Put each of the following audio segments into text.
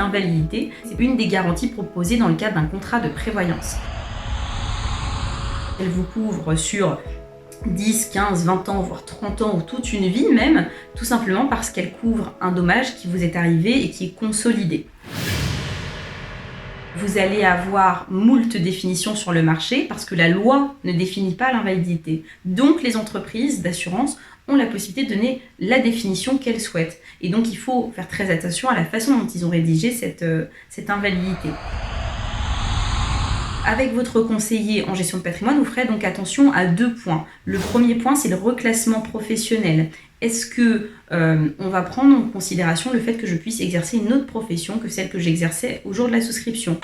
l'invalidité. C'est une des garanties proposées dans le cadre d'un contrat de prévoyance. Elle vous couvre sur 10, 15, 20 ans, voire 30 ans ou toute une vie même, tout simplement parce qu'elle couvre un dommage qui vous est arrivé et qui est consolidé. Vous allez avoir moult définitions sur le marché parce que la loi ne définit pas l'invalidité. Donc les entreprises d'assurance ont la possibilité de donner la définition qu'elles souhaitent. Et donc il faut faire très attention à la façon dont ils ont rédigé cette invalidité. Avec votre conseiller en gestion de patrimoine, vous ferez donc attention à 2 points. Le premier point, c'est le reclassement professionnel. Est-ce que on va prendre en considération le fait que je puisse exercer une autre profession que celle que j'exerçais au jour de la souscription ?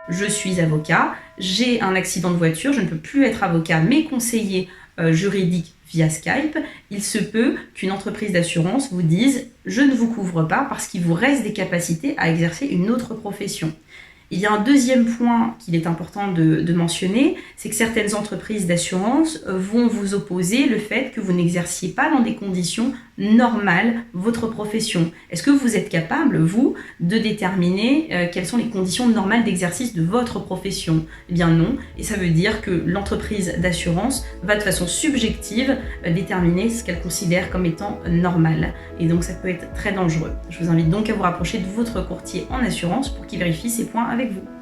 Je suis avocat, j'ai un accident de voiture, je ne peux plus être avocat mais conseiller juridique via Skype. Il se peut qu'une entreprise d'assurance vous dise « je ne vous couvre pas parce qu'il vous reste des capacités à exercer une autre profession ». Il y a un deuxième point qu'il est important de mentionner, c'est que certaines entreprises d'assurance vont vous opposer le fait que vous n'exerciez pas dans des conditions normales votre profession. Est-ce que vous êtes capable, vous, de déterminer quelles sont les conditions normales d'exercice de votre profession ? Eh bien non, et ça veut dire que l'entreprise d'assurance va de façon subjective déterminer ce qu'elle considère comme étant normal. Et donc ça peut être très dangereux. Je vous invite donc à vous rapprocher de votre courtier en assurance pour qu'il vérifie ces points avec vous.